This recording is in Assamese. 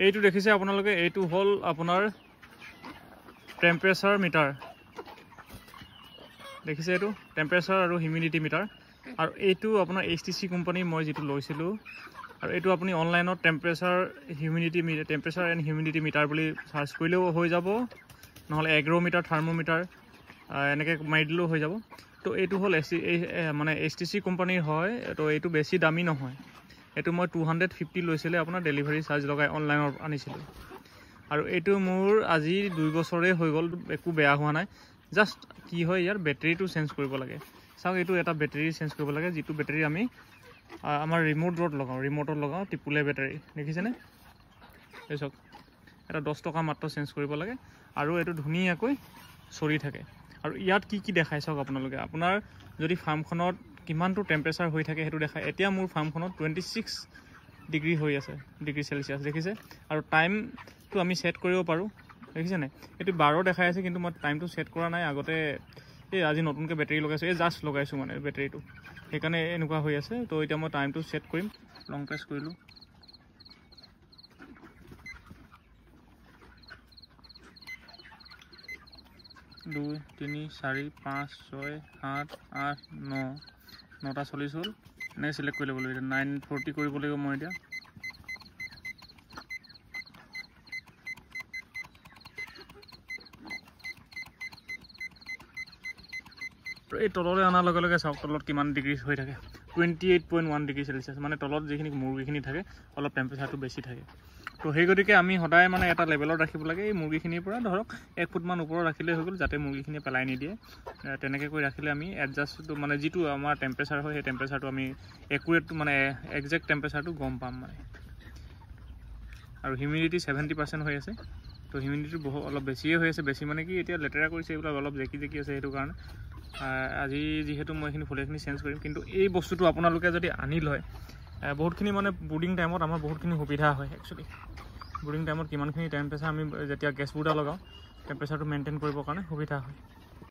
এইটো দেখিছে আপোনালোকে, এইটো হ'ল আপোনাৰ টেম্পাৰেচাৰ মিটাৰ। দেখিছে এইটো টেম্পাৰেচাৰ আৰু হিউমিডিটি মিটাৰ। আৰু এইটো আপোনাৰ HTC কোম্পানী মই যিটো লৈছিলোঁ। আৰু এইটো আপুনি অনলাইনত টেম্পাৰেচাৰ এণ্ড হিউমিডিটি মিটাৰ বুলি চাৰ্চ কৰিলেও হৈ যাব, নহ'লে এগ্ৰ'মিটাৰ থাৰ্মোমিটাৰ এনেকৈ মাৰি দিলেও হৈ যাব। তো এইটো হ'ল মানে HTC কোম্পানীৰ হয়। তো এইটো বেছি দামী নহয়। এইটো মই 250 লৈছিলে আপোনাৰ ডেলিভাৰী চাৰ্জ লগাই অনলাইনত আনিছিলোঁ। আৰু এইটো মোৰ আজি 2 বছৰেই হৈ গ'ল, একো বেয়া হোৱা নাই। জাষ্ট কি হয় ইয়াৰ বেটেৰীটো চেঞ্জ কৰিব লাগে। চাওক এইটো এটা বেটেৰী চেঞ্জ কৰিব লাগে, যিটো বেটেৰী আমি আমাৰ ৰিম'টত লগাওঁ টিপুলে বেটাৰী। দেখিছেনে? এই চাওক এটা 10 টকা মাত্ৰ চেঞ্জ কৰিব লাগে আৰু এইটো ধুনীয়াকৈ চলি থাকে। আৰু ইয়াত কি দেখাই চাওক আপোনালোকে, আপোনাৰ যদি ফাৰ্মখনত কিমানটো টেম্পাৰেচাৰ হৈ থাকে সেইটো দেখায়। এতিয়া মোৰ ফাৰ্মখনত 26 ডিগ্ৰী হৈ আছে, ডিগ্ৰী চেলচিয়াছ। দেখিছে? আৰু টাইমটো আমি ছেট কৰিব পাৰোঁ। দেখিছেনে? এইটো 12 দেখাই আছে, কিন্তু মই টাইমটো ছেট কৰা নাই। আগতে এই আজি নতুনকৈ বেটেৰী লগাইছোঁ, এই জাষ্ট লগাইছোঁ মানে বেটেৰীটো, সেইকাৰণে এনেকুৱা হৈ আছে। তো এতিয়া মই টাইমটো ছেট কৰিম। লং প্ৰেছ কৰিলোঁ। দুই, 3, 4, 5, 6, 7, 8, 9, 9টা 40 হ'ল। এনেকৈ চিলেক্ট কৰি ল'ব লাগিব। এতিয়া 940 কৰিব লাগিব মই এতিয়া। এই তললৈ অনাৰ লগে লগে চাওক তলত কিমান ডিগ্ৰী হৈ থাকে, 28.1 ডিগ্ৰী চেলচিয়াছ। মানে তলত যিখিনি মুৰ্গীখিনি থাকে অলপ টেম্পাৰেচাৰটো বেছি থাকে। তো সেই গতিকে আমি সদায় মানে এটা লেভেলত ৰাখিব লাগে। এই মুৰ্গীখিনিৰ পৰা ধৰক 1 ফুটমান ওপৰত ৰাখিলেই হৈ গ'ল, যাতে মুৰ্গীখিনিয়ে পেলাই নিদিয়ে। তেনেকৈ কৰি ৰাখিলে আমি এডজাষ্টটো মানে যিটো আমাৰ টেম্পাৰেচাৰ হয় সেই টেম্পাৰেচাৰটো আমি একুৰেট মানে একজেক্ট টেম্পাৰেচাৰটো গম পাম মানে। আৰু হিউমিডিটি 70% হৈ আছে। তো হিউমিডিটিটো অলপ বেছিয়ে হৈ আছে। বেছি মানে কি, এতিয়া লেতেৰা কৰিছে এইবিলাক অলপ জেকি আছে, সেইটো কাৰণে আজি যিহেতু মই এইখিনি ফুলখিনি চেঞ্জ কৰিম। কিন্তু এই বস্তুটো আপোনালোকে যদি আনি লয়, বহুতখিনি মানে ব্ৰুডিং টাইমত আমাৰ বহুতখিনি সুবিধা হয়। একচুৱেলি ব্ৰুডিং টাইমত কিমানখিনি টেম্পাৰেচাৰ আমি যেতিয়া গেছবোৰ্ডা লগাওঁ, টেম্পাৰেচাৰটো মেইনটেইন কৰিবৰ কাৰণে সুবিধা হয়।